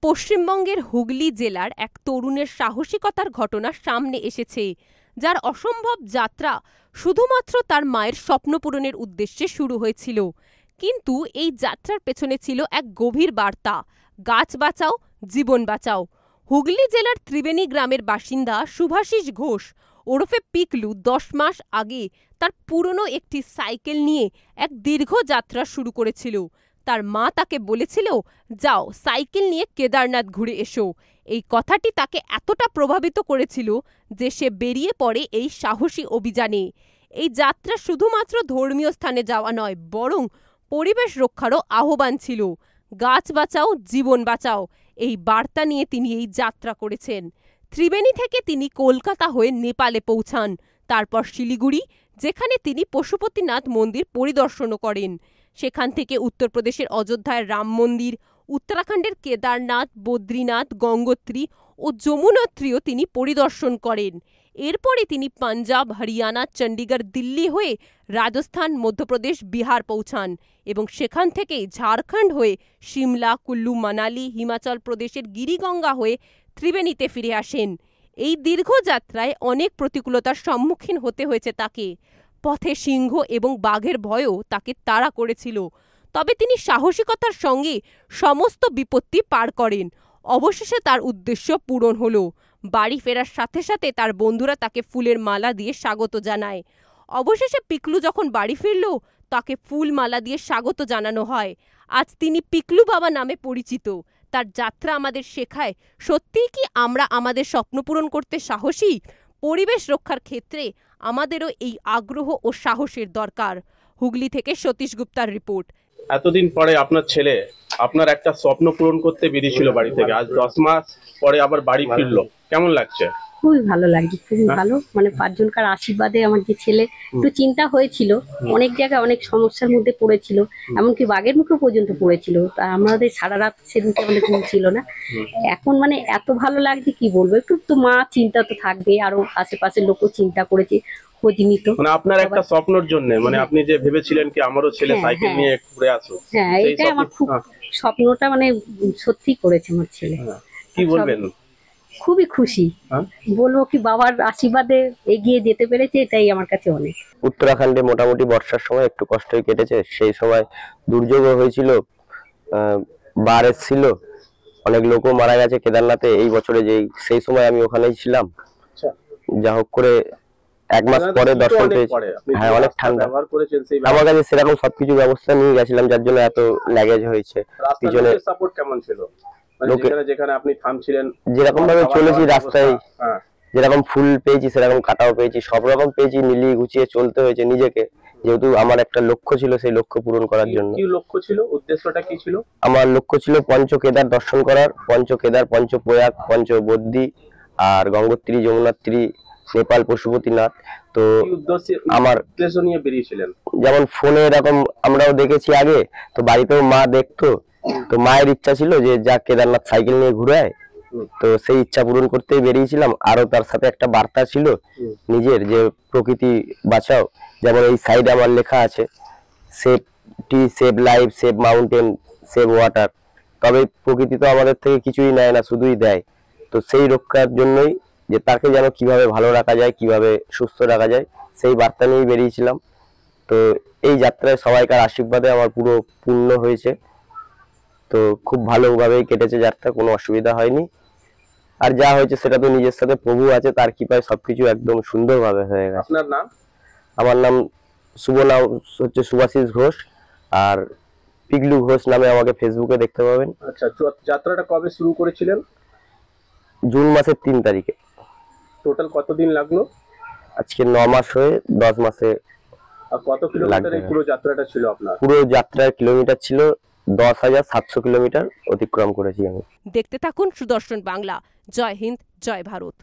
পশ্চিমবঙ্গের হুগলি জেলার এক তরুণের সাহসিকতার ঘটনা সামনে এসেছে, যার অসম্ভব যাত্রা শুধুমাত্র তার মায়ের স্বপ্ন পূরণের উদ্দেশ্যে শুরু হয়েছিল। কিন্তু এই যাত্রার পেছনে ছিল এক গভীর বার্তা, গাছ বাঁচাও, জীবন বাঁচাও। হুগলি জেলার ত্রিবেণী গ্রামের বাসিন্দা শুভাশিস ঘোষ ওরফে পিকলু 10 মাস আগে তার পুরনো একটি সাইকেল নিয়ে এক দীর্ঘ যাত্রা শুরু করেছিল। তার মা তাকে বলেছিল, যাও সাইকেল নিয়ে কেদারনাথ ঘুরে এসো। এই কথাটি তাকে এতটা প্রভাবিত করেছিল যে সে বেরিয়ে পড়ে এই সাহসী অভিযানে। এই যাত্রা শুধুমাত্র ধর্মীয় স্থানে যাওয়া নয়, বরং পরিবেশ রক্ষারও আহ্বান ছিল। গাছ বাঁচাও, জীবন বাঁচাও, এই বার্তা নিয়ে তিনি এই যাত্রা করেছেন। ত্রিবেণী থেকে তিনি কলকাতা হয়ে নেপালে পৌঁছান, তারপর শিলিগুড়ি, যেখানে তিনি পশুপতিনাথ মন্দির পরিদর্শনও করেন। সেখান থেকে উত্তরপ্রদেশের অযোধ্যায় রাম মন্দির, উত্তরাখণ্ডের কেদারনাথ, বদ্রীনাথ, গঙ্গোত্রী ও যমুনোত্রীও তিনি পরিদর্শন করেন। এরপরে তিনি পাঞ্জাব, হরিয়ানা, চণ্ডীগড়, দিল্লি হয়ে রাজস্থান, মধ্যপ্রদেশ, বিহার পৌঁছান এবং সেখান থেকেই ঝাড়খণ্ড হয়ে সিমলা, কুল্লু, মানালি, হিমাচল প্রদেশের গিরিগঙ্গা হয়ে ত্রিবেণীতে ফিরে আসেন। এই দীর্ঘ যাত্রায় অনেক প্রতিকূলতার সম্মুখীন হতে হয়েছে তাকে। পথে সিংহ এবং বাঘের ভয়ও তাকে তাড়া করেছিল, তবে তিনি সাহসিকতার সঙ্গে সমস্ত বিপত্তি পার করেন। অবশেষে তার উদ্দেশ্য পূরণ হলো। বাড়ি ফেরার সাথে সাথে তার বন্ধুরা তাকে ফুলের মালা দিয়ে স্বাগত জানায়। অবশেষে পিকলু যখন বাড়ি ফিরল, তাকে ফুল মালা দিয়ে স্বাগত জানানো হয়। আজ তিনি পিকলু বাবা নামে পরিচিত। তার যাত্রা আমাদের শেখায়, সত্যিই কি আমরা আমাদের স্বপ্ন পূরণ করতে সাহসী? পরিবেশ রক্ষার ক্ষেত্রে আমাদেরও এই আগ্রহ ও সাহসের দরকার। হুগলি থেকে সতীশ গুপ্তার রিপোর্ট। এতদিন পরে আপনার ছেলে আপনার একটা স্বপ্ন পূরণ করতে বেরিয়েছিল বাড়ি থেকে, আজ 10 মাস পরে আবার বাড়ি ফিরলো, কেমন লাগছে? খুবই ভালো লাগছে, খুবই ভালো। মানে 5 জনকার আশীর্বাদে আমার যে ছেলে, একটু চিন্তা হয়েছিল, অনেক জায়গায় অনেক সমস্যার মধ্যে পড়েছিল, এমনকি বাঘের মুখে পর্যন্ত পড়েছিল। তা আমাদের সারা রাত সেদিনকে আমাদের ঘুম ছিল না। এখন মানে এত ভালো লাগছে কি বলবো। একটু তো মা চিন্তা তো থাকবে, আরো আশেপাশের লোকও চিন্তা করেছে, খোঁজ নিত। মানে আপনার একটা স্বপ্নের জন্য, মানে আপনি যে ভেবেছিলেন কি আমারও ছেলে সাইকেল নিয়ে ঘুরে আসুক, হ্যাঁ এটাই আমার খুব স্বপ্নটা মানে সত্যি করেছে আমার ছেলে। কি বলবেন? খুবই খুশি, বলবো কি বাবার আশীর্বাদে এগিয়ে যেতে পেরেছে, এটাই আমার কাছে অনেক। উত্তরাখণ্ডে মোটামুটি বর্ষার সময় একটু কষ্টই কেটেছে। সেই সময় দুর্যোগ হয়েছিল, বাড় এসেছিল, অনেক লোকও মারা গেছে কেদারনাথে এই বছরে। সেই সময় আমি ওখানেই ছিলাম। যা হোক করে 1 মাস পরে দর্শন পেয়েছি। হ্যাঁ, অনেক ঠান্ডা। আমার কাছে সেরকম সবকিছু ব্যবস্থা নিয়ে গেছিলাম, যার জন্য এত ল্যাগেজ হয়েছে। পিছনে সাপোর্ট কেমন ছিল? যেখানে আপনি থামছিলেন, যেরকম ভাবে চলেছি রাস্তায়, যেরকম ফুল পেয়েছি সেরকম কাটাও পেয়েছি, সব রকম পেয়েছি। মিলিয়ে গুছিয়ে চলতে হয়েছে নিজেকে, যেহেতু আমার একটা লক্ষ্য ছিল, সেই লক্ষ্য পূরণ করার জন্য। কি লক্ষ্য ছিল? উদ্দেশ্যটা কি ছিল? আমার লক্ষ্য ছিল পঞ্চকেদার দর্শন করার। পঞ্চকেদার, পঞ্চপ্রয়াগ, পঞ্চবদ্রী আর গঙ্গোত্রী, যমুনোত্রী, নেপাল, পশুপতিনাথ। তো আমার উদ্দেশ্য নিয়ে বেরিয়েছিলেন। যেমন ফোনে এরকম আমরাও দেখেছি আগে, তো বাড়িতেও মা দেখতো, তো মায়ের ইচ্ছা ছিল যে যা কেদারনাথ সাইকেল নিয়ে ঘুরে আয়। তো সেই ইচ্ছা পূরণ করতেই বেরিয়েছিলাম। আরো তার সাথে একটা বার্তা ছিল নিজের, যে প্রকৃতি বাঁচাও। যেমন এই সাইডে আমার লেখা আছে, save tree, save life, save mountain, save water. তবে প্রকৃতি তো আমাদের থেকে কিছুই নেয় না, শুধুই দেয়। তো সেই রক্ষার জন্যই, যে তাকে যেন কিভাবে ভালো রাখা যায়, কিভাবে সুস্থ রাখা যায়, সেই বার্তা নিয়েই বেরিয়েছিলাম। তো এই যাত্রায় সবাইকার আশীর্বাদে আমার পুরো পূর্ণ হয়েছে। তো খুব ভালোভাবেই কেটেছে যাত্রা, কোনো অসুবিধা হয়নি। আর যা হয়েছে সেটা তো নিজের সাথে প্রভু আছে, তার কৃপায় সবকিছু একদম সুন্দরভাবে হয়ে গেছে। আপনার নাম? আমার নাম নাম হচ্ছে শুভাশিস ঘোষ, আর পিকলু ঘোষ নামে আমাকে ফেসবুকে দেখতে পাবেন। আচ্ছা, যাত্রাটা কবে শুরু করেছিলেন? জুন মাসের 3 তারিখে। টোটাল কতদিন লাগলো? আজকে 9 মাস হয়ে 10 মাসে। আর কত কিলোমিটার এই পুরো যাত্রাটা ছিল আপনার? পুরো যাত্রার কিলোমিটার ছিল 10,700 কিলোমিটার অতিক্রম করেছি আমি। দেখতে থাকুন সুদর্শন বাংলা। জয় হিন্দ, জয় ভারত।